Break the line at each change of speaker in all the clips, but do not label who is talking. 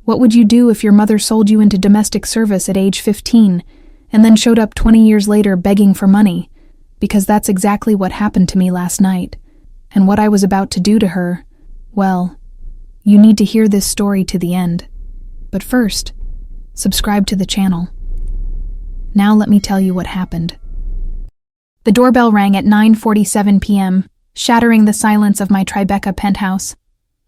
What would you do if your mother sold you into domestic service at age 15 and then showed up 20 years later begging for money? Because that's exactly what happened to me last night. And what I was about to do to her, well, you need to hear this story to the end. But first, subscribe to the channel. Now let me tell you what happened. The doorbell rang at 9:47 p.m., shattering the silence of my Tribeca penthouse.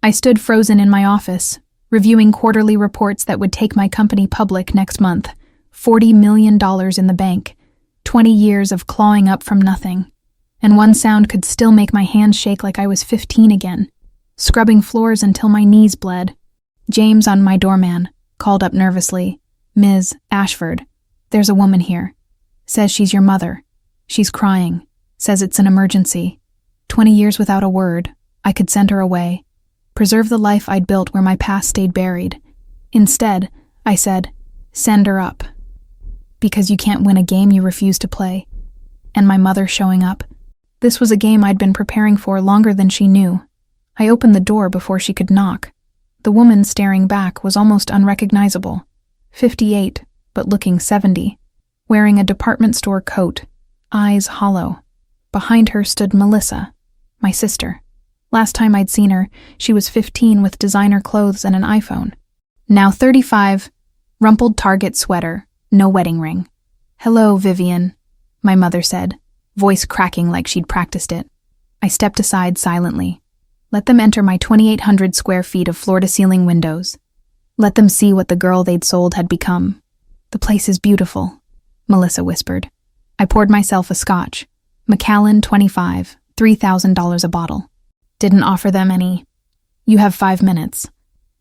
I stood frozen in my office, reviewing quarterly reports that would take my company public next month. $40 million in the bank, 20 years of clawing up from nothing. And one sound could still make my hands shake like I was 15 again, scrubbing floors until my knees bled. James, on my doorman, called up nervously. "Ms. Ashford, there's a woman here. Says she's your mother. She's crying. Says it's an emergency. 20 years without a word. I could send her away. Preserve the life I'd built where my past stayed buried. Instead, I said, send her up. Because you can't win a game you refuse to play. And my mother showing up. This was a game I'd been preparing for longer than she knew. I opened the door before she could knock. The woman staring back was almost unrecognizable. 58, but looking 70. Wearing a department store coat, eyes hollow. Behind her stood Melissa, my sister. Last time I'd seen her, she was 15 with designer clothes and an iPhone. Now 35, rumpled Target sweater, no wedding ring. "Hello, Vivian," my mother said, voice cracking like she'd practiced it. I stepped aside silently. Let them enter my 2,800 square feet of floor-to-ceiling windows. Let them see what the girl they'd sold had become. "The place is beautiful," Melissa whispered. I poured myself a scotch. Macallan 25, $3,000 a bottle. Didn't offer them any. "You have 5 minutes."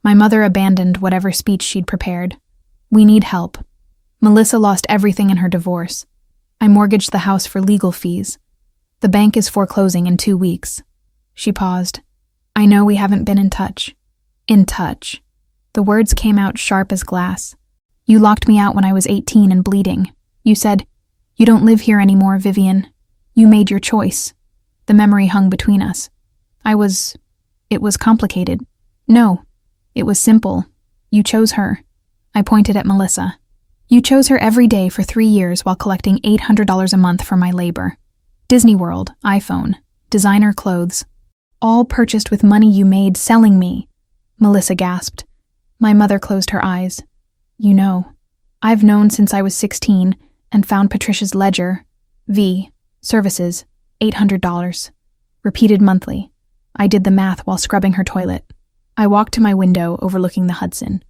My mother abandoned whatever speech she'd prepared. "We need help. Melissa lost everything in her divorce. I mortgaged the house for legal fees. The bank is foreclosing in 2 weeks." She paused. "I know we haven't been in touch." In touch. The words came out sharp as glass. "You locked me out when I was 18 and bleeding. You said, 'You don't live here anymore, Vivian. You made your choice.' The memory hung between us. It was complicated. No, it was simple. You chose her." I pointed at Melissa. "You chose her every day for 3 years while collecting $800 a month for my labor. Disney World, iPhone, designer clothes. All purchased with money you made selling me." Melissa gasped. My mother closed her eyes. "You know, I've known since I was 16 and found Patricia's ledger. V. Services, $800. Repeated monthly. I did the math while scrubbing her toilet. I walked to my window overlooking the Hudson.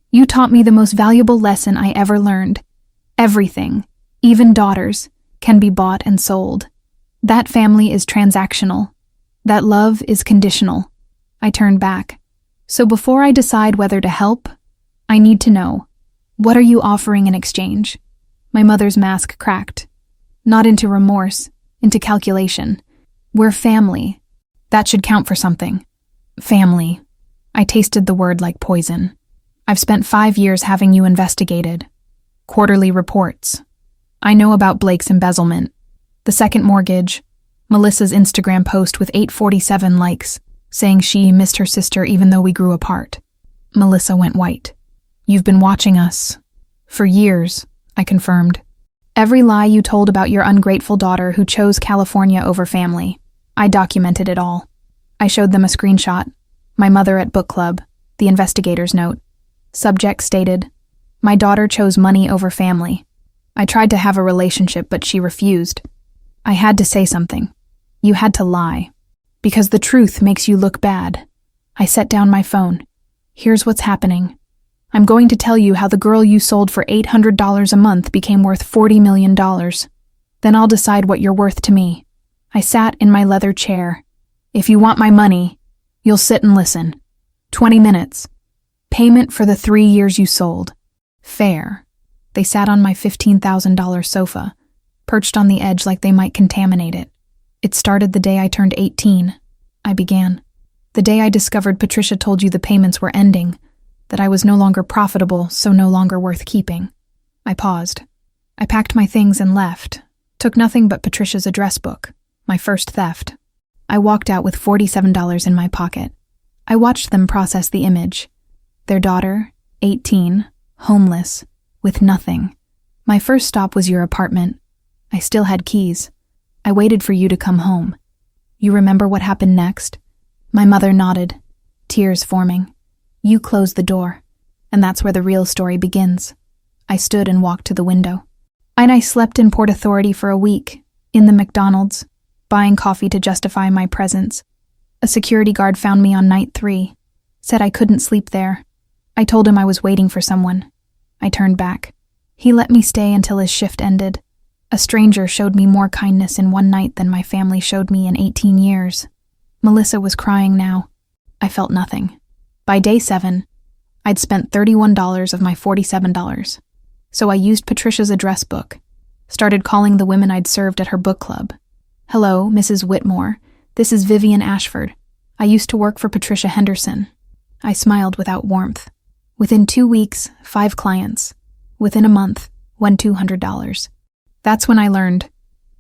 "You taught me the most valuable lesson I ever learned. Everything, even daughters, can be bought and sold. That family is transactional. That love is conditional." I turned back. "So before I decide whether to help, I need to know, what are you offering in exchange?" My mother's mask cracked. Not into remorse, into calculation. "We're family. That should count for something." Family. I tasted the word like poison. "I've spent 5 years having you investigated. Quarterly reports. I know about Blake's embezzlement. The second mortgage. Melissa's Instagram post with 847 likes, saying she missed her sister even though we grew apart." Melissa went white. "You've been watching us. For years," I confirmed. "Every lie you told about your ungrateful daughter who chose California over family. I documented it all." I showed them a screenshot. My mother at book club, the investigator's note. Subject stated, "My daughter chose money over family. I tried to have a relationship, but she refused. I had to say something. You had to lie. Because the truth makes you look bad." I set down my phone. "Here's what's happening. I'm going to tell you how the girl you sold for $800 a month became worth $40 million. Then I'll decide what you're worth to me." I sat in my leather chair. "If you want my money, you'll sit and listen. 20 minutes. Payment for the 3 years you sold. Fair." They sat on my $15,000 sofa, perched on the edge like they might contaminate it. "It started the day I turned 18. I began. The day I discovered Patricia told you the payments were ending, that I was no longer profitable, so no longer worth keeping." I paused. I packed my things and left, took nothing but Patricia's address book, my first theft. I walked out with $47 in my pocket. I watched them process the image. Their daughter, 18, homeless, with nothing. My first stop was your apartment. I still had keys. I waited for you to come home. You remember what happened next? My mother nodded, tears forming. You closed the door, and that's where the real story begins. I stood and walked to the window. And I slept in Port Authority for a week, in the McDonald's, buying coffee to justify my presence. A security guard found me on night 3, said I couldn't sleep there. I told him I was waiting for someone. I turned back. He let me stay until his shift ended. A stranger showed me more kindness in one night than my family showed me in 18 years. Melissa was crying now. I felt nothing. By day 7, I'd spent $31 of my $47. So I used Patricia's address book, started calling the women I'd served at her book club. Hello, Mrs. Whitmore. This is Vivian Ashford. I used to work for Patricia Henderson. I smiled without warmth. Within 2 weeks, 5 clients. Within a month, won $200. That's when I learned.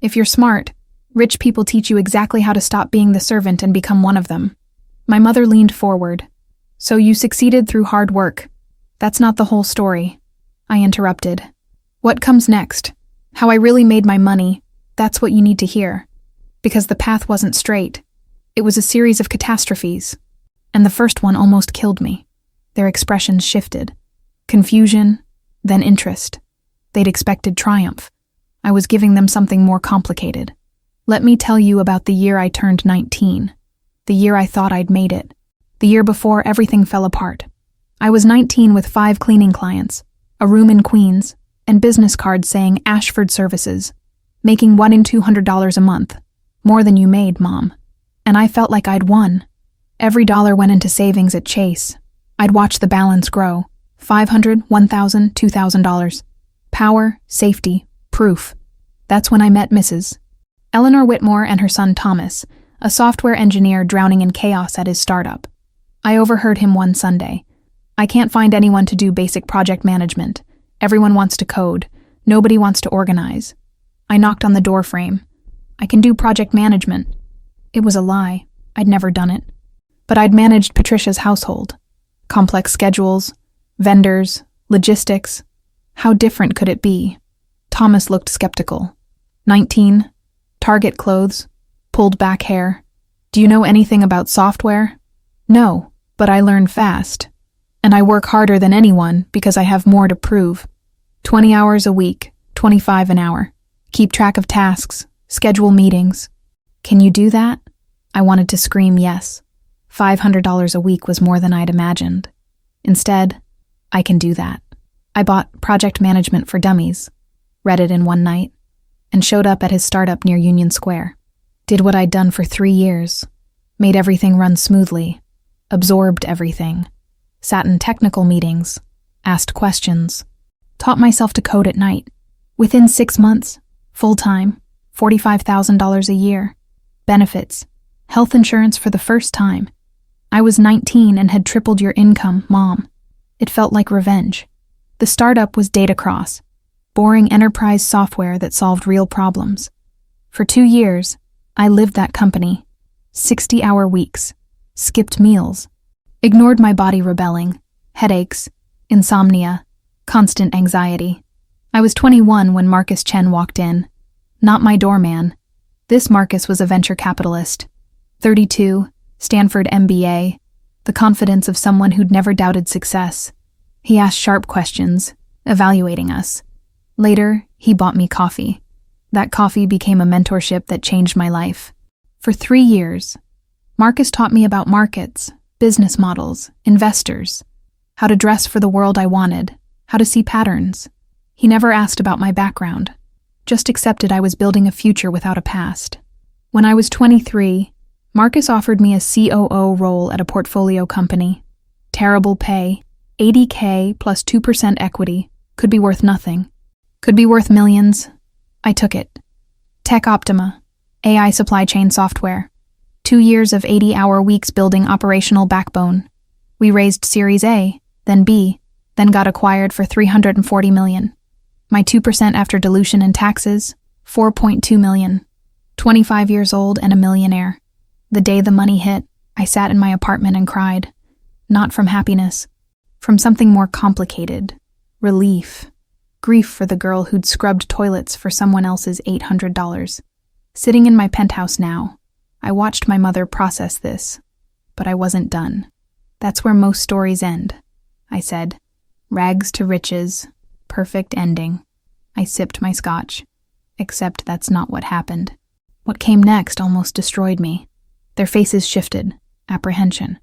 If you're smart, rich people teach you exactly how to stop being the servant and become one of them. My mother leaned forward. So you succeeded through hard work. That's not the whole story. I interrupted. What comes next? How I really made my money. That's what you need to hear. Because the path wasn't straight. It was a series of catastrophes. And the first one almost killed me. Their expressions shifted. Confusion, then interest. They'd expected triumph. I was giving them something more complicated. Let me tell you about the year I turned 19. The year I thought I'd made it. The year before everything fell apart. I was 19 with 5 cleaning clients, a room in Queens, and business cards saying Ashford Services, making $1 in $200 a month. More than you made, Mom. And I felt like I'd won. Every dollar went into savings at Chase. I'd watch the balance grow. $500, $1,000, $2,000. Power, safety, proof. That's when I met Mrs. Eleanor Whitmore and her son Thomas, a software engineer drowning in chaos at his startup. I overheard him one Sunday. I can't find anyone to do basic project management. Everyone wants to code. Nobody wants to organize. I knocked on the door frame. I can do project management. It was a lie. I'd never done it. But I'd managed Patricia's household. Complex schedules, vendors, logistics. How different could it be? Thomas looked skeptical. 19, Target clothes, pulled back hair. Do you know anything about software? No, but I learn fast. And I work harder than anyone because I have more to prove. 20 hours a week, 25 an hour. Keep track of tasks, schedule meetings. Can you do that? I wanted to scream yes. $500 a week was more than I'd imagined. Instead, I can do that. I bought Project Management for Dummies, read it in one night, and showed up at his startup near Union Square. Did what I'd done for 3 years, made everything run smoothly, absorbed everything, sat in technical meetings, asked questions, taught myself to code at night. Within 6 months, full-time, $45,000 a year, benefits, health insurance for the first time. I was 19 and had tripled your income, Mom. It felt like revenge. The startup was Datacross, boring enterprise software that solved real problems. For 2 years, I lived that company. 60-hour weeks, skipped meals, ignored my body rebelling, headaches, insomnia, constant anxiety. I was 21 when Marcus Chen walked in. Not my doorman. This Marcus was a venture capitalist. 32, Stanford MBA, the confidence of someone who'd never doubted success. He asked sharp questions, evaluating us. Later, he bought me coffee. That coffee became a mentorship that changed my life. For 3 years, Marcus taught me about markets, business models, investors, how to dress for the world I wanted, how to see patterns. He never asked about my background, just accepted I was building a future without a past. When I was 23, Marcus offered me a COO role at a portfolio company. Terrible pay, $80K plus 2% equity, could be worth nothing. Could be worth millions. I took it. Tech Optima, AI supply chain software. 2 years of 80-hour weeks building operational backbone. We raised Series A, then B, then got acquired for $340 million. My 2% after dilution and taxes, $4.2 million. 25 years old and a millionaire. The day the money hit, I sat in my apartment and cried. Not from happiness, from something more complicated. Relief. Grief for the girl who'd scrubbed toilets for someone else's $800. Sitting in my penthouse now, I watched my mother process this, but I wasn't done. That's where most stories end, I said. Rags to riches, perfect ending. I sipped my scotch. Except that's not what happened. What came next almost destroyed me. Their faces shifted. Apprehension.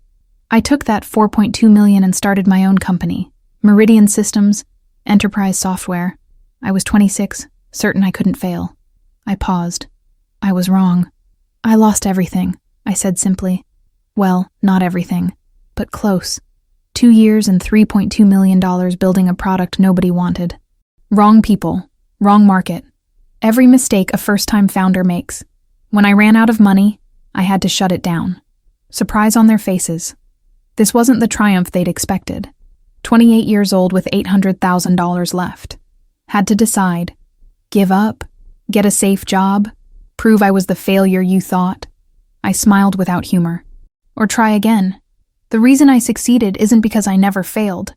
I took that $4.2 million and started my own company. Meridian Systems, enterprise software. I was 26, certain I couldn't fail. I paused. I was wrong. I lost everything, I said simply. Well, not everything, but close. 2 years and $3.2 million building a product nobody wanted. Wrong people, wrong market. Every mistake a first-time founder makes. When I ran out of money, I had to shut it down. Surprise on their faces. This wasn't the triumph they'd expected. 28 years old with $800,000 left. Had to decide. Give up? Get a safe job? Prove I was the failure you thought? I smiled without humor. Or try again. The reason I succeeded isn't because I never failed.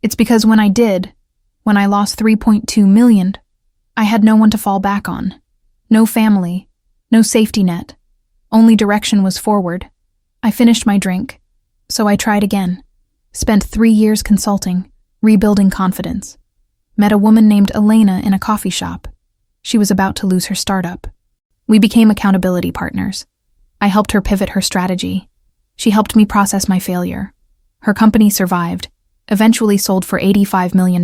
It's because when I did, when I lost $3.2 million, I had no one to fall back on. No family. No safety net. Only direction was forward. I finished my drink. So I tried again. Spent 3 years consulting, rebuilding confidence. Met a woman named Elena in a coffee shop. She was about to lose her startup. We became accountability partners. I helped her pivot her strategy. She helped me process my failure. Her company survived, eventually sold for $85 million.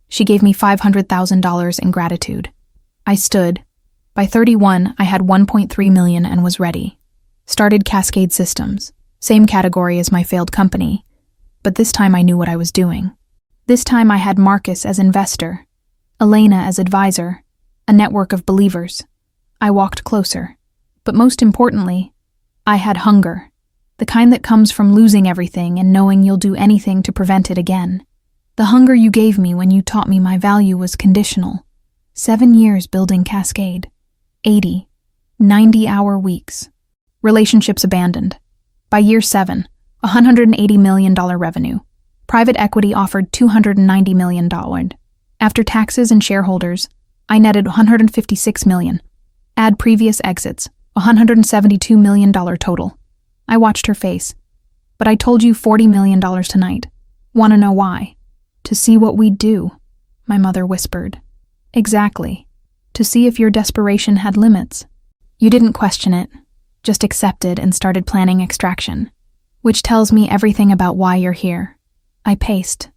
She gave me $500,000 in gratitude. I stood. By 31, I had $1.3 million and was ready. Started Cascade Systems, same category as my failed company. But this time I knew what I was doing. This time I had Marcus as investor, Elena as advisor, a network of believers. I walked closer. But most importantly, I had hunger, the kind that comes from losing everything and knowing you'll do anything to prevent it again. The hunger you gave me when you taught me my value was conditional. 7 years building Cascade. 80, 90-hour weeks. Relationships abandoned. By year 7, $180 million revenue. Private equity offered $290 million. After taxes and shareholders, I netted $156 million. Add previous exits, $172 million total. I watched her face. But I told you $40 million tonight. Want to know why? To see what we'd do, my mother whispered. Exactly. To see if your desperation had limits. You didn't question it, just accepted and started planning extraction. Which tells me everything about why you're here. I paced.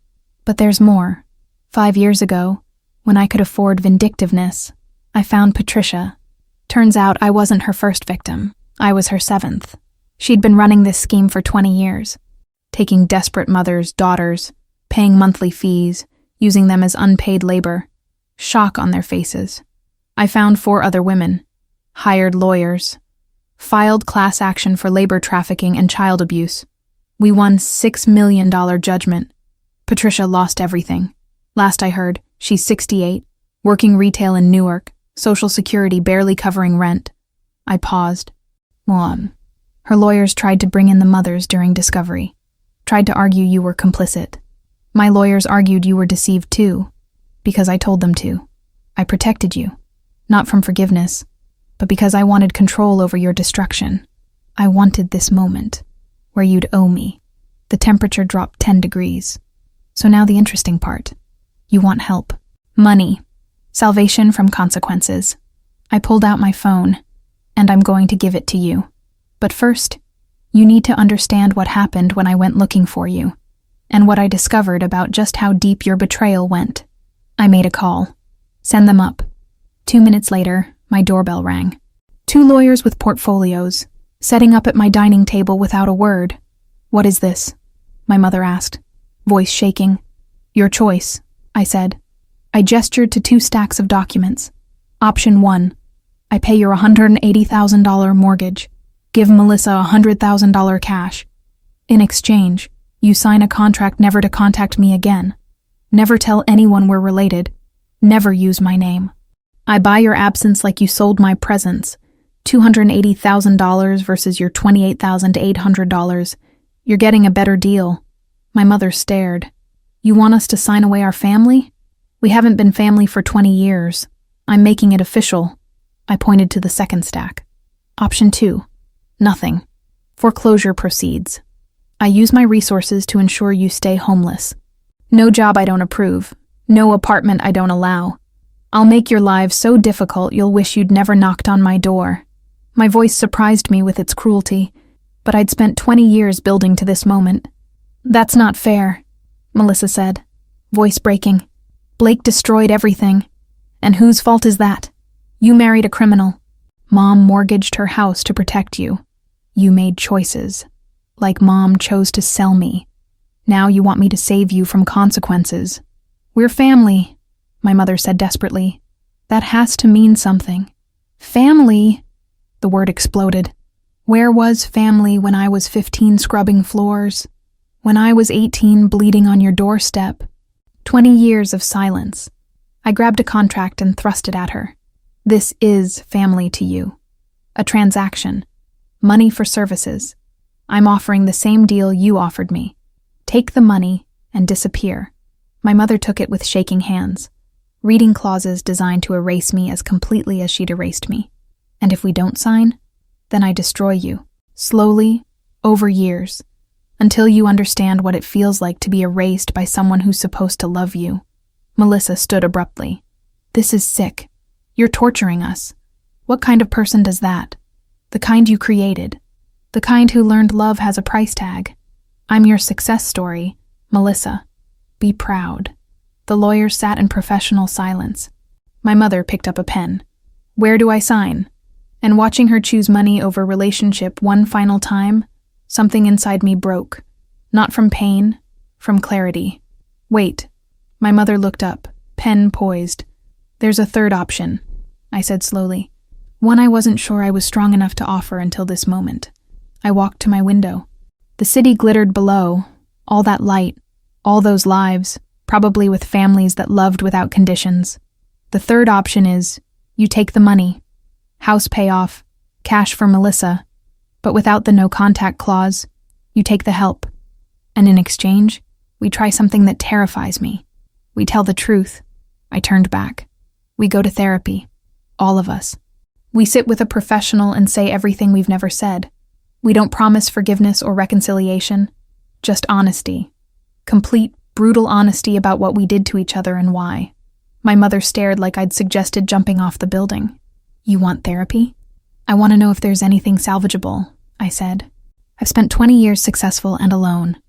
But there's more. 5 years ago, when I could afford vindictiveness, I found Patricia. Turns out I wasn't her first victim. I was her 7th. She'd been running this scheme for 20 years. Taking desperate mothers, daughters, paying monthly fees, using them as unpaid labor. Shock on their faces. I found 4 other women. Hired lawyers. Filed class action for labor trafficking and child abuse. We won $6 million judgment. Patricia lost everything. Last I heard, she's 68, working retail in Newark, Social Security barely covering rent. I paused. Her lawyers tried to bring in the mothers during discovery. Tried to argue you were complicit. My lawyers argued you were deceived too, because I told them to. I protected you, not from forgiveness, but because I wanted control over your destruction. I wanted this moment, where you'd owe me. The temperature dropped 10 degrees. So now the interesting part. You want help. Money. Salvation from consequences. I pulled out my phone, and I'm going to give it to you. But first, you need to understand what happened when I went looking for you, and what I discovered about just how deep your betrayal went. I made a call. Send them up. 2 minutes later, my doorbell rang. 2 lawyers with portfolios, setting up at my dining table without a word. What is this? My mother asked, voice shaking. Your choice, I said. I gestured to 2 stacks of documents. Option 1. I pay your $180,000 mortgage. Give Melissa $100,000 cash. In exchange, you sign a contract never to contact me again. Never tell anyone we're related. Never use my name. I buy your absence like you sold my presence. $280,000 versus your $28,800. You're getting a better deal. My mother stared. You want us to sign away our family? We haven't been family for 20 years. I'm making it official. I pointed to the second stack. Option 2. Nothing. Foreclosure proceeds. I use my resources to ensure you stay homeless. No job I don't approve. No apartment I don't allow. I'll make your lives so difficult you'll wish you'd never knocked on my door. My voice surprised me with its cruelty, but I'd spent 20 years building to this moment. That's not fair, Melissa said, voice breaking. Blake destroyed everything. And whose fault is that? You married a criminal. Mom mortgaged her house to protect you. You made choices. Like Mom chose to sell me. Now you want me to save you from consequences. We're family, my mother said desperately. That has to mean something. Family? The word exploded. Where was family when I was 15 scrubbing floors? When I was 18 bleeding on your doorstep? 20 years of silence. I grabbed a contract and thrust it at her. This is family to you. A transaction. Money for services. I'm offering the same deal you offered me. Take the money and disappear. My mother took it with shaking hands, reading clauses designed to erase me as completely as she'd erased me. And if we don't sign, then I destroy you, slowly, over years, until you understand what it feels like to be erased by someone who's supposed to love you. Melissa stood abruptly. This is sick. You're torturing us. What kind of person does that? The kind you created. The kind who learned love has a price tag. I'm your success story, Melissa. Be proud. The lawyer sat in professional silence. My mother picked up a pen. Where do I sign? And watching her choose money over relationship one final time, something inside me broke. Not from pain, from clarity. Wait. My mother looked up, pen poised. There's a third option, I said slowly. One I wasn't sure I was strong enough to offer until this moment. I walked to my window. The city glittered below, all that light, all those lives, probably with families that loved without conditions. The third option is, you take the money. House payoff, cash for Melissa, but without the no-contact clause, you take the help. And in exchange, we try something that terrifies me. We tell the truth. I turned back. We go to therapy. All of us. We sit with a professional and say everything we've never said. We don't promise forgiveness or reconciliation, just honesty. Complete, brutal honesty about what we did to each other and why. My mother stared like I'd suggested jumping off the building. You want therapy? I want to know if there's anything salvageable, I said. I've spent 20 years successful and alone.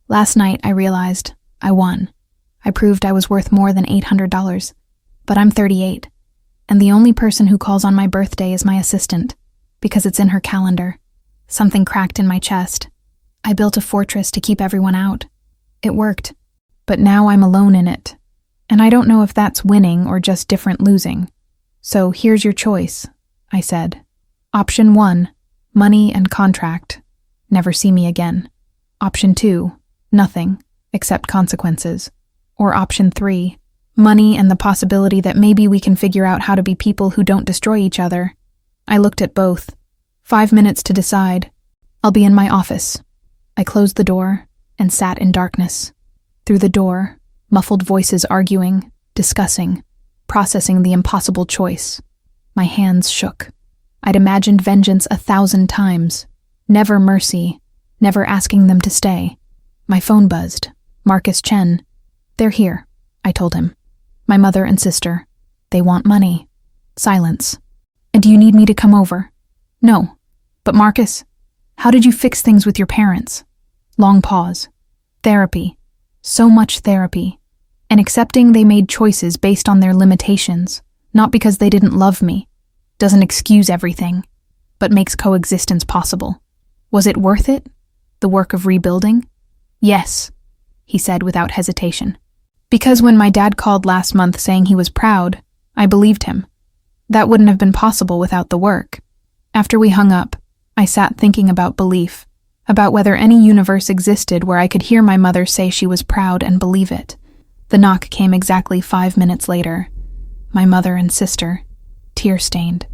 Last night I realized I won. I proved I was worth more than $800. But I'm 38, and the only person who calls on my birthday is my assistant, because it's in her calendar. Something cracked in my chest. I built a fortress to keep everyone out. It worked, but now I'm alone in it. And I don't know if that's winning or just different losing. So here's your choice, I said. Option 1, money and contract. Never see me again. Option 2, nothing, except consequences. Or option 3, money and the possibility that maybe we can figure out how to be people who don't destroy each other. I looked at both. 5 minutes to decide. I'll be in my office. I closed the door and sat in darkness. Through the door, muffled voices arguing, discussing, processing the impossible choice. My hands shook. I'd imagined vengeance 1,000 times. Never mercy, never asking them to stay. My phone buzzed. Marcus Chen. They're here, I told him. My mother and sister. They want money. Silence. And do you need me to come over? No. But Marcus, how did you fix things with your parents? Long pause. Therapy. So much therapy. And accepting they made choices based on their limitations, not because they didn't love me. Doesn't excuse everything, but makes coexistence possible. Was it worth it? The work of rebuilding? Yes, he said without hesitation. Because when my dad called last month saying he was proud, I believed him. That wouldn't have been possible without the work. After we hung up, I sat thinking about belief, about whether any universe existed where I could hear my mother say she was proud and believe it. The knock came exactly 5 minutes later. My mother and sister, tear-stained.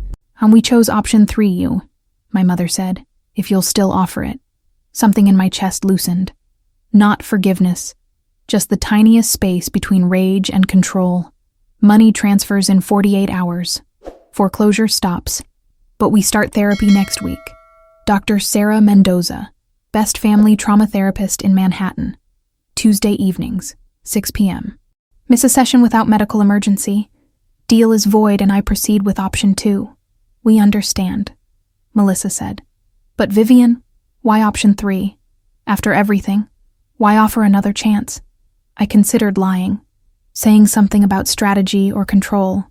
We chose option 3, you, my mother said, if you'll still offer it. Something in my chest loosened. Not forgiveness, just the tiniest space between rage and control. Money transfers in 48 hours. Foreclosure stops. But we start therapy next week. Dr. Sarah Mendoza, best family trauma therapist in Manhattan. Tuesday evenings, 6 p.m. Miss a session without medical emergency. Deal is void and I proceed with option 2. We understand, Melissa said. But Vivian, why option 3? After everything, why offer another chance? I considered lying, saying something about strategy or control,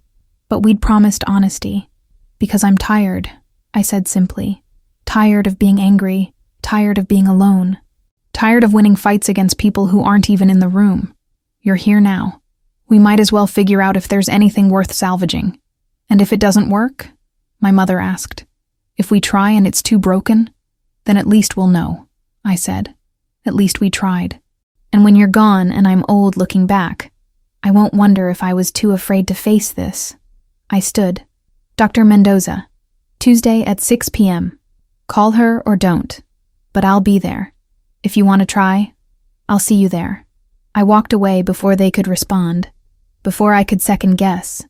but we'd promised honesty. Because I'm tired, I said simply. Tired of being angry, tired of being alone, tired of winning fights against people who aren't even in the room. You're here now. We might as well figure out if there's anything worth salvaging. And if it doesn't work? My mother asked. If we try and it's too broken, then at least we'll know, I said. At least we tried. And when you're gone and I'm old looking back, I won't wonder if I was too afraid to face this. I stood. Dr. Mendoza, Tuesday at 6 p.m. Call her or don't, but I'll be there. If you want to try, I'll see you there. I walked away before they could respond, before I could second guess,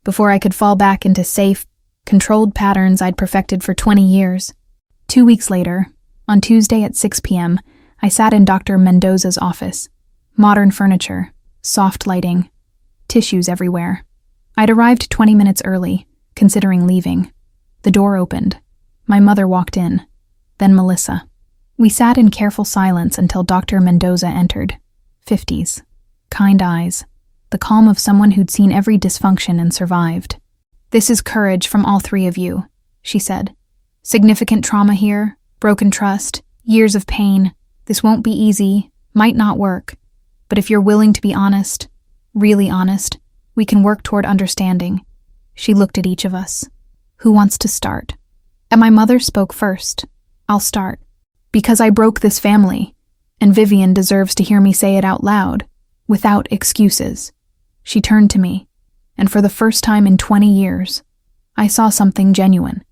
before I could fall back into safe, controlled patterns I'd perfected for 20 years. 2 weeks later, on Tuesday at 6 p.m., I sat in Dr. Mendoza's office. Modern furniture, soft lighting, tissues everywhere. I'd arrived 20 minutes early, considering leaving. The door opened. My mother walked in, then Melissa. We sat in careful silence until Dr. Mendoza entered. 50s. Kind eyes. The calm of someone who'd seen every dysfunction and survived. This is courage from all 3 of you, she said. Significant trauma here, broken trust, years of pain. This won't be easy, might not work. But if you're willing to be honest, really honest, we can work toward understanding. She looked at each of us. Who wants to start? And my mother spoke first. I'll start. Because I broke this family, and Vivian deserves to hear me say it out loud, without excuses. She turned to me, and for the first time in 20 years, I saw something genuine.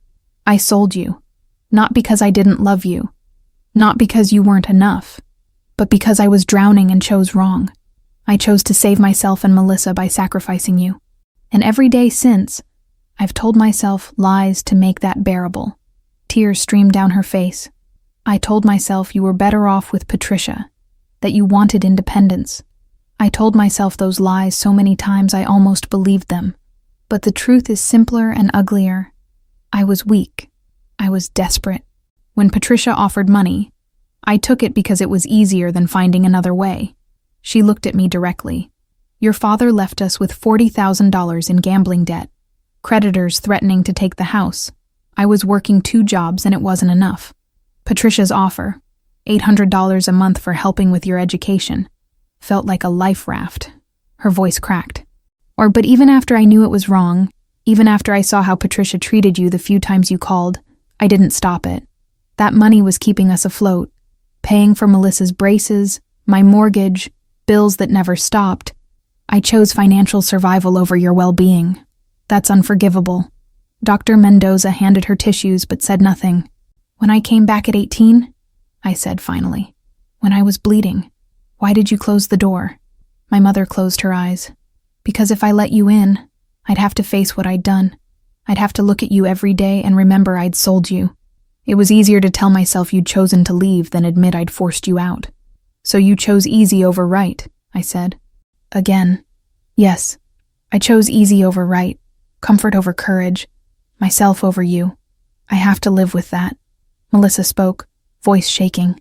I sold you, not because I didn't love you, not because you weren't enough, but because I was drowning and chose wrong. I chose to save myself and Melissa by sacrificing you. And every day since, I've told myself lies to make that bearable. Tears streamed down her face. I told myself you were better off with Patricia, that you wanted independence. I told myself those lies so many times I almost believed them. But the truth is simpler and uglier. I was weak. I was desperate. When Patricia offered money, I took it because it was easier than finding another way. She looked at me directly. Your father left us with $40,000 in gambling debt. Creditors threatening to take the house. I was working 2 jobs and it wasn't enough. Patricia's offer, $800 a month for helping with your education, felt like a life raft. Her voice cracked. But even after I knew it was wrong, even after I saw how Patricia treated you the few times you called, I didn't stop it. That money was keeping us afloat, paying for Melissa's braces, my mortgage, bills that never stopped. I chose financial survival over your well-being. That's unforgivable. Dr. Mendoza handed her tissues but said nothing. When I came back at 18, I said finally, when I was bleeding, why did you close the door? My mother closed her eyes. Because if I let you in, I'd have to face what I'd done. I'd have to look at you every day and remember I'd sold you. It was easier to tell myself you'd chosen to leave than admit I'd forced you out. So you chose easy over right, I said. Again. Yes, I chose easy over right, comfort over courage, myself over you. I have to live with that. Melissa spoke, voice shaking.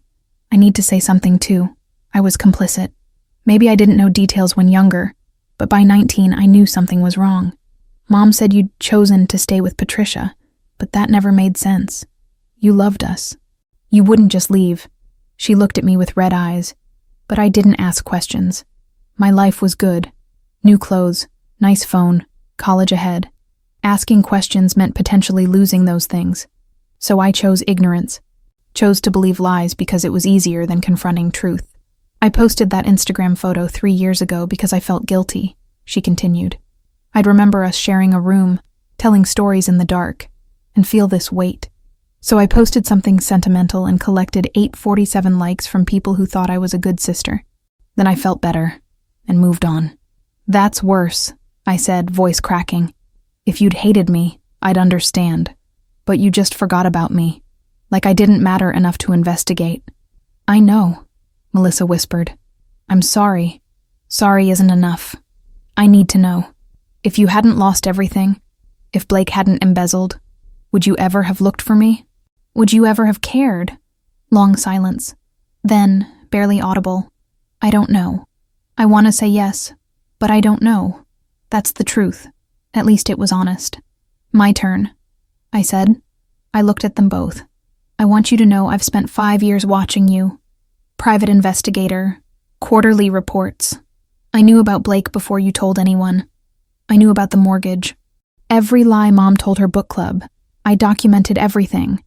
I need to say something too. I was complicit. Maybe I didn't know details when younger, but by 19 I knew something was wrong. Mom said you'd chosen to stay with Patricia, but that never made sense. You loved us. You wouldn't just leave. She looked at me with red eyes, but I didn't ask questions. My life was good. New clothes, nice phone, college ahead. Asking questions meant potentially losing those things. So I chose ignorance, chose to believe lies because it was easier than confronting truth. I posted that Instagram photo 3 years ago because I felt guilty, she continued. I'd remember us sharing a room, telling stories in the dark, and feel this weight. So I posted something sentimental and collected 847 likes from people who thought I was a good sister. Then I felt better and moved on. That's worse, I said, voice cracking. If you'd hated me, I'd understand. But you just forgot about me, like I didn't matter enough to investigate. I know, Melissa whispered. I'm sorry. Sorry isn't enough. I need to know. If you hadn't lost everything, if Blake hadn't embezzled, would you ever have looked for me? Would you ever have cared? Long silence. Then, barely audible, I don't know. I want to say yes, but I don't know. That's the truth. At least it was honest. My turn, I said. I looked at them both. I want you to know I've spent 5 years watching you. Private investigator, quarterly reports. I knew about Blake before you told anyone. I knew about the mortgage. Every lie Mom told her book club. I documented everything.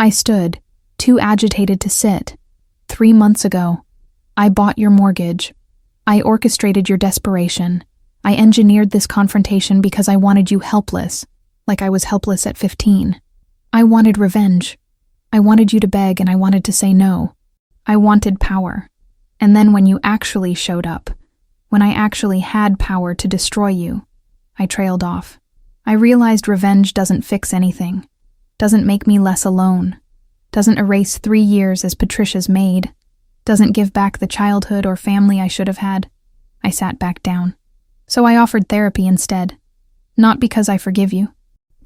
I stood, too agitated to sit. 3 months ago, I bought your mortgage. I orchestrated your desperation. I engineered this confrontation because I wanted you helpless, like I was helpless at 15. I wanted revenge. I wanted you to beg and I wanted to say no. I wanted power. And then when you actually showed up, when I actually had power to destroy you, I trailed off. I realized revenge doesn't fix anything, doesn't make me less alone, doesn't erase 3 years as Patricia's maid, doesn't give back the childhood or family I should have had. I sat back down. So I offered therapy instead. Not because I forgive you.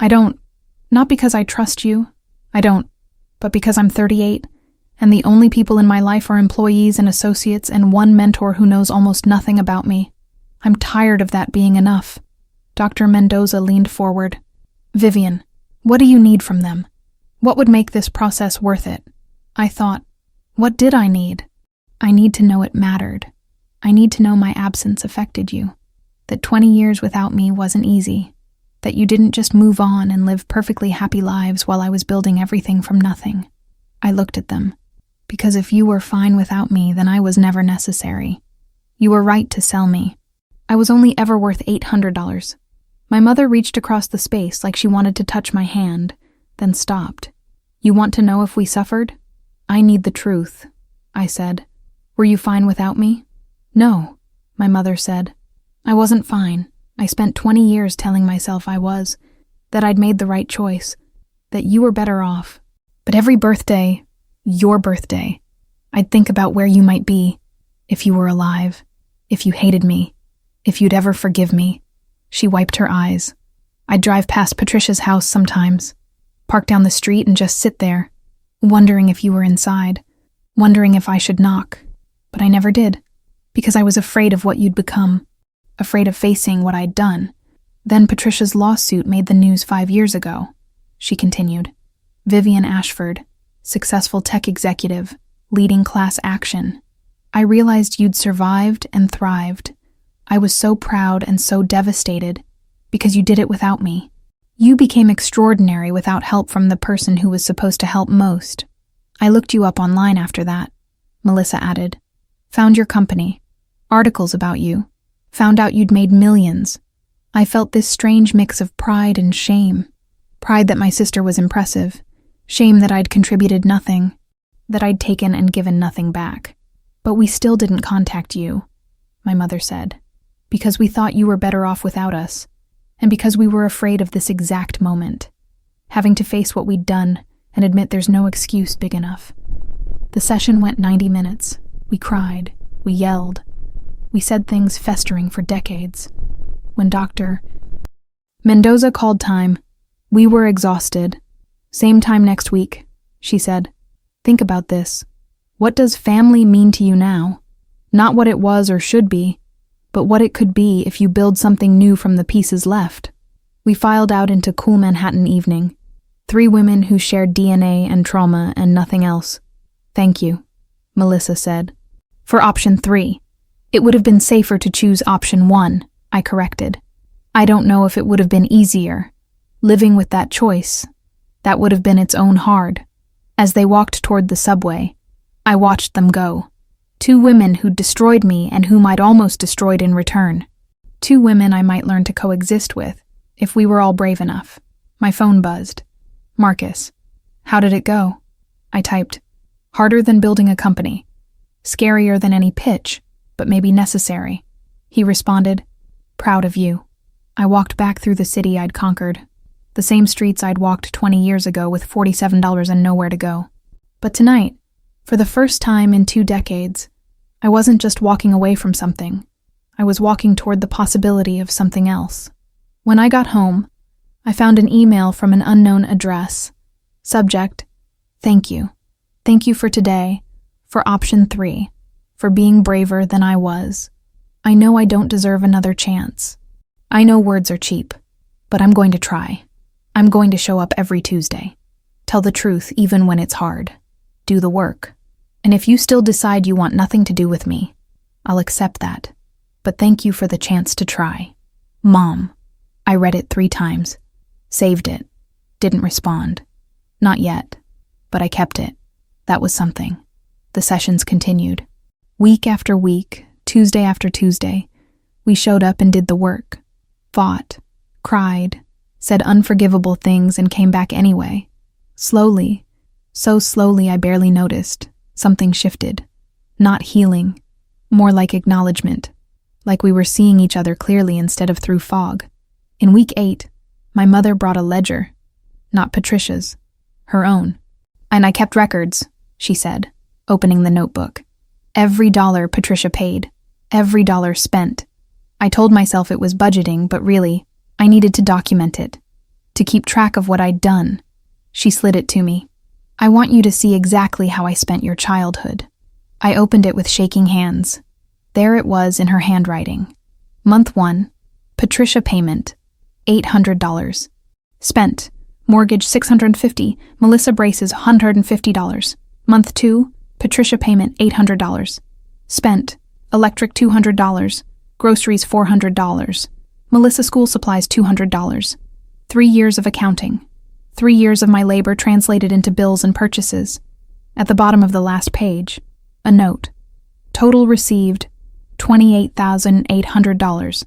I don't. Not because I trust you. I don't. But because I'm 38, and the only people in my life are employees and associates and one mentor who knows almost nothing about me. I'm tired of that being enough. Dr. Mendoza leaned forward. Vivian, what do you need from them? What would make this process worth it? I thought, what did I need? I need to know it mattered. I need to know my absence affected you. That 20 years without me wasn't easy. That you didn't just move on and live perfectly happy lives while I was building everything from nothing. I looked at them. Because if you were fine without me, then I was never necessary. You were right to sell me. I was only ever worth $800. My mother reached across the space like she wanted to touch my hand, then stopped. You want to know if we suffered? I need the truth, I said. Were you fine without me? No, my mother said. I wasn't fine. I spent 20 years telling myself I was, that I'd made the right choice, that you were better off. But every birthday, your birthday, I'd think about where you might be, if you were alive, if you hated me, if you'd ever forgive me. She wiped her eyes. I'd drive past Patricia's house sometimes, park down the street and just sit there, wondering if you were inside, wondering if I should knock. But I never did, because I was afraid of what you'd become, afraid of facing what I'd done. Then Patricia's lawsuit made the news 5 years ago, she continued. Vivian Ashford, successful tech executive, leading class action. I realized you'd survived and thrived. I was so proud and so devastated because you did it without me. You became extraordinary without help from the person who was supposed to help most. I looked you up online after that, Melissa added. Found your company, articles about you, found out you'd made millions. I felt this strange mix of pride and shame. Pride that my sister was impressive, shame that I'd contributed nothing, that I'd taken and given nothing back. But we still didn't contact you, my mother said, because we thought you were better off without us, and because we were afraid of this exact moment, having to face what we'd done and admit there's no excuse big enough. The session went 90 minutes. We cried, we yelled, we said things festering for decades. When Dr. Mendoza called time, we were exhausted. Same time next week, she said. Think about this. What does family mean to you now? Not what it was or should be, but what it could be if you build something new from the pieces left. We filed out into cool Manhattan evening. 3 women who shared DNA and trauma and nothing else. Thank you, Melissa said. For option 3. It would have been safer to choose option 1, I corrected. I don't know if it would have been easier. Living with that choice, that would have been its own hard. As they walked toward the subway, I watched them go. 2 women who'd destroyed me and whom I'd almost destroyed in return. 2 women I might learn to coexist with, if we were all brave enough. My phone buzzed. Marcus. How did it go? I typed. Harder than building a company. Scarier than any pitch, but maybe necessary. He responded, proud of you. I walked back through the city I'd conquered. The same streets I'd walked 20 years ago with $47 and nowhere to go. But tonight, for the first time in 2 decades, I wasn't just walking away from something. I was walking toward the possibility of something else. When I got home, I found an email from an unknown address. Subject, thank you. Thank you for today, for option 3, for being braver than I was. I know I don't deserve another chance. I know words are cheap, but I'm going to try. I'm going to show up every Tuesday. Tell the truth even when it's hard. Do the work. And if you still decide you want nothing to do with me, I'll accept that. But thank you for the chance to try. Mom. I read it 3 times. Saved it. Didn't respond. Not yet. But I kept it. That was something. The sessions continued. Week after week, Tuesday after Tuesday, we showed up and did the work. Fought. Cried. Said unforgivable things and came back anyway. Slowly. So slowly I barely noticed. Something shifted. Not healing. More like acknowledgement. Like we were seeing each other clearly instead of through fog. In week 8, my mother brought a ledger. Not Patricia's. Her own. And I kept records, she said, opening the notebook. Every dollar Patricia paid. Every dollar spent. I told myself it was budgeting, but really, I needed to document it. To keep track of what I'd done. She slid it to me. I want you to see exactly how I spent your childhood. I opened it with shaking hands. There it was in her handwriting. Month 1, Patricia payment, $800. Spent, mortgage $650, Melissa braces $150. Month 2, Patricia payment $800. Spent, electric $200, groceries $400, Melissa school supplies $200. 3 years of accounting. 3 years of my labor translated into bills and purchases. At the bottom of the last page, a note. Total received, $28,800.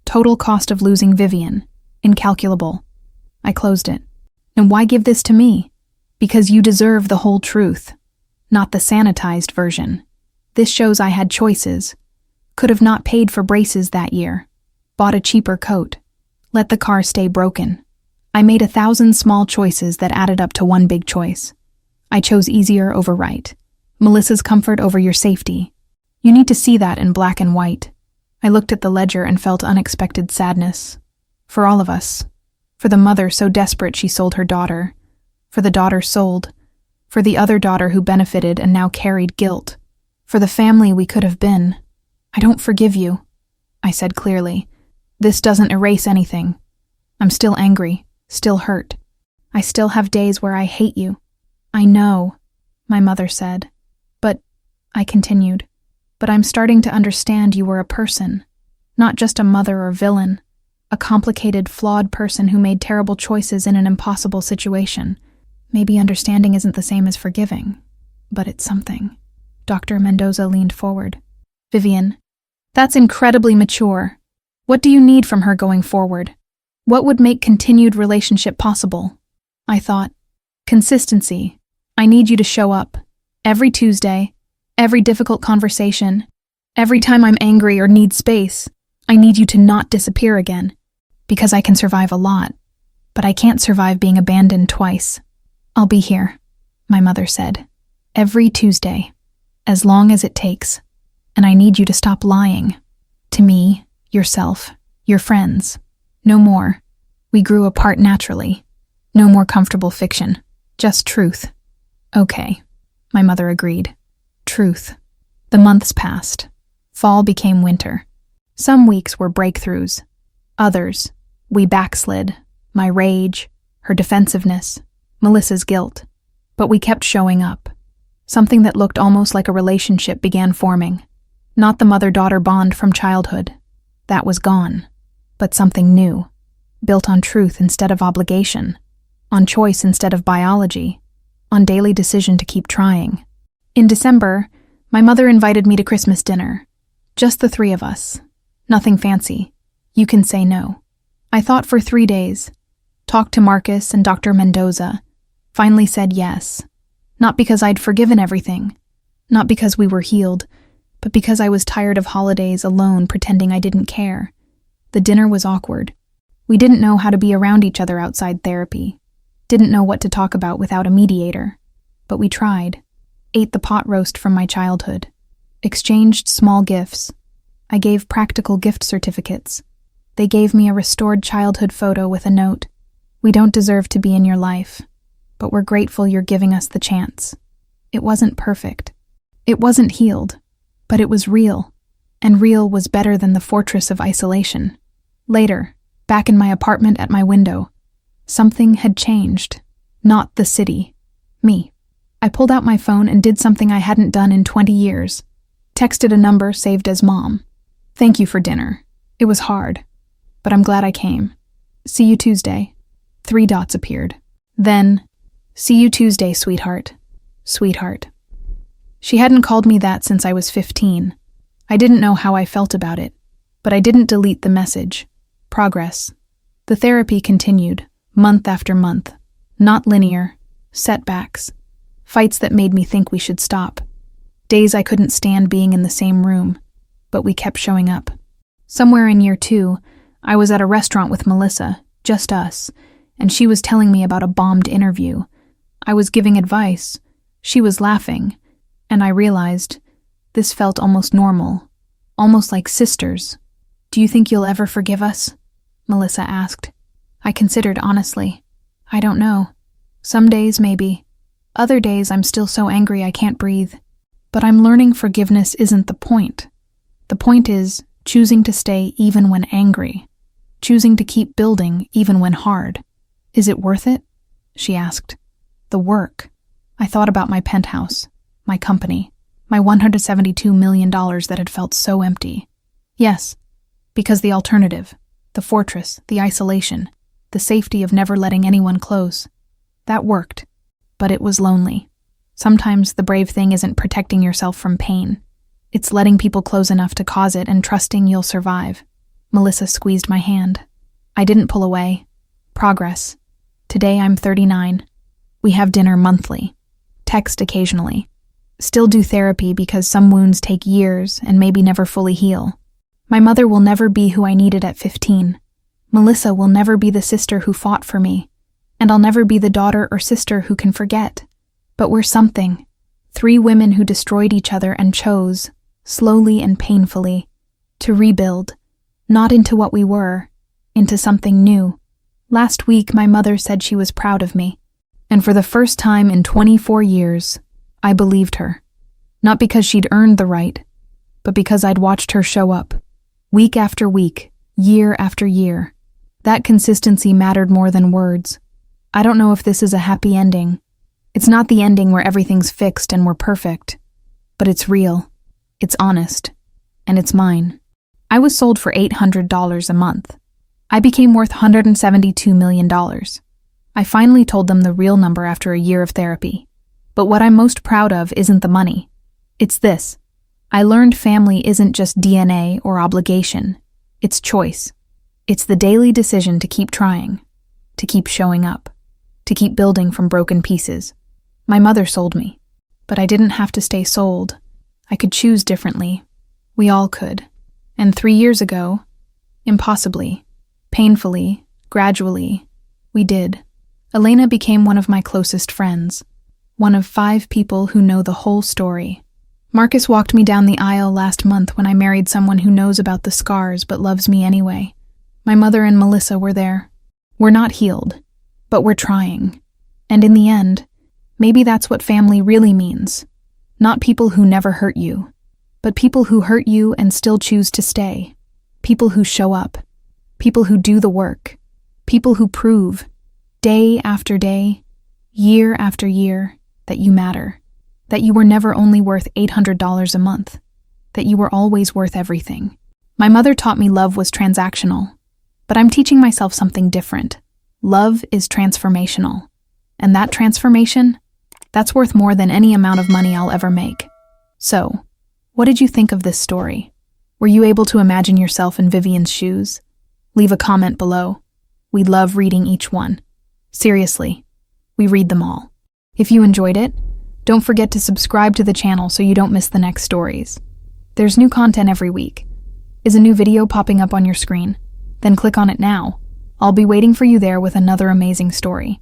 Total cost of losing Vivian, incalculable. I closed it. And why give this to me? Because you deserve the whole truth, not the sanitized version. This shows I had choices. Could have not paid for braces that year. Bought a cheaper coat. Let the car stay broken. I made 1,000 small choices that added up to one big choice. I chose easier over right. Melissa's comfort over your safety. You need to see that in black and white. I looked at the ledger and felt unexpected sadness. For all of us. For the mother so desperate she sold her daughter. For the daughter sold. For the other daughter who benefited and now carried guilt. For the family we could have been. I don't forgive you, I said clearly. This doesn't erase anything. I'm still angry, still hurt. I still have days where I hate you. I know, my mother said. But, I continued, but I'm starting to understand you were a person, not just a mother or villain, a complicated, flawed person who made terrible choices in an impossible situation. Maybe understanding isn't the same as forgiving, but it's something. Dr. Mendoza leaned forward. Vivian, that's incredibly mature. What do you need from her going forward? What would make continued relationship possible? I thought, consistency. I need you to show up. Every Tuesday, every difficult conversation, every time I'm angry or need space, I need you to not disappear again. Because I can survive a lot, but I can't survive being abandoned twice. I'll be here, my mother said. Every Tuesday, as long as it takes. And I need you to stop lying. To me, yourself, your friends. No more. We grew apart naturally. No more comfortable fiction. Just truth. Okay, my mother agreed. Truth. The months passed. Fall became winter. Some weeks were breakthroughs. Others, we backslid. My rage, her defensiveness, Melissa's guilt. But we kept showing up. Something that looked almost like a relationship began forming. Not the mother-daughter bond from childhood. That was gone. But something new. Built on truth instead of obligation. On choice instead of biology. On daily decision to keep trying. In December, my mother invited me to Christmas dinner. Just the 3 of us. Nothing fancy. You can say no. I thought for 3 days. Talked to Marcus and Dr. Mendoza. Finally said yes. Not because I'd forgiven everything. Not because we were healed, but because I was tired of holidays alone pretending I didn't care. The dinner was awkward. We didn't know how to be around each other outside therapy. Didn't know what to talk about without a mediator. But we tried. Ate the pot roast from my childhood. Exchanged small gifts. I gave practical gift certificates. They gave me a restored childhood photo with a note. We don't deserve to be in your life, but we're grateful you're giving us the chance. It wasn't perfect. It wasn't healed, but it was real. And real was better than the fortress of isolation. Later, back in my apartment at my window, something had changed. Not the city. Me. I pulled out my phone and did something I hadn't done in 20 years. Texted a number saved as Mom. Thank you for dinner. It was hard, but I'm glad I came. See you Tuesday. 3 dots appeared. Then, see you Tuesday, sweetheart. Sweetheart. She hadn't called me that since I was 15. I didn't know how I felt about it, but I didn't delete the message. Progress. The therapy continued, month after month. Not linear. Setbacks. Fights that made me think we should stop. Days I couldn't stand being in the same room, but we kept showing up. Somewhere in year 2, I was at a restaurant with Melissa, just us, and she was telling me about a bombed interview. I was giving advice. She was laughing, and I realized this felt almost normal, almost like sisters. Do you think you'll ever forgive us? Melissa asked. I considered honestly. I don't know. Some days, maybe. Other days, I'm still so angry I can't breathe. But I'm learning forgiveness isn't the point. The point is choosing to stay even when angry. Choosing to keep building even when hard. Is it worth it? She asked. The work. I thought about my penthouse, my company, my $172 million that had felt so empty. Yes, because the alternative, the fortress, the isolation, the safety of never letting anyone close, that worked. But it was lonely. Sometimes the brave thing isn't protecting yourself from pain. It's letting people close enough to cause it and trusting you'll survive. Melissa squeezed my hand. I didn't pull away. Progress. Today I'm 39. We have dinner monthly. Text occasionally. Still do therapy because some wounds take years and maybe never fully heal. My mother will never be who I needed at 15. Melissa will never be the sister who fought for me. And I'll never be the daughter or sister who can forget. But we're something. 3 women who destroyed each other and chose, slowly and painfully, to rebuild, not into what we were, into something new. Last week, my mother said she was proud of me. And for the first time in 24 years, I believed her. Not because she'd earned the right, but because I'd watched her show up. Week after week, year after year. That consistency mattered more than words. I don't know if this is a happy ending. It's not the ending where everything's fixed and we're perfect. But it's real. It's honest. And it's mine. I was sold for $800 a month. I became worth $172 million. I finally told them the real number after a year of therapy. But what I'm most proud of isn't the money. It's this. I learned family isn't just DNA or obligation. It's choice. It's the daily decision to keep trying, to keep showing up, to keep building from broken pieces. My mother sold me, but I didn't have to stay sold. I could choose differently. We all could. And 3 years ago, impossibly, painfully, gradually, we did. Elena became one of my closest friends, one of 5 people who know the whole story. Marcus walked me down the aisle last month when I married someone who knows about the scars but loves me anyway. My mother and Melissa were there. We're not healed, but we're trying. And in the end, maybe that's what family really means. Not people who never hurt you, but people who hurt you and still choose to stay. People who show up. People who do the work. People who prove, day after day, year after year, that you matter. That you were never only worth $800 a month. That you were always worth everything. My mother taught me love was transactional. But I'm teaching myself something different. Love is transformational. And that transformation, that's worth more than any amount of money I'll ever make. So, what did you think of this story? Were you able to imagine yourself in Vivian's shoes? Leave a comment below. We love reading each one. Seriously, We read them all. If you enjoyed it, don't forget to subscribe to the channel so you don't miss the next stories. There's new content every week. Is a new video popping up on your screen? Then click on it now. I'll be waiting for you there with another amazing story.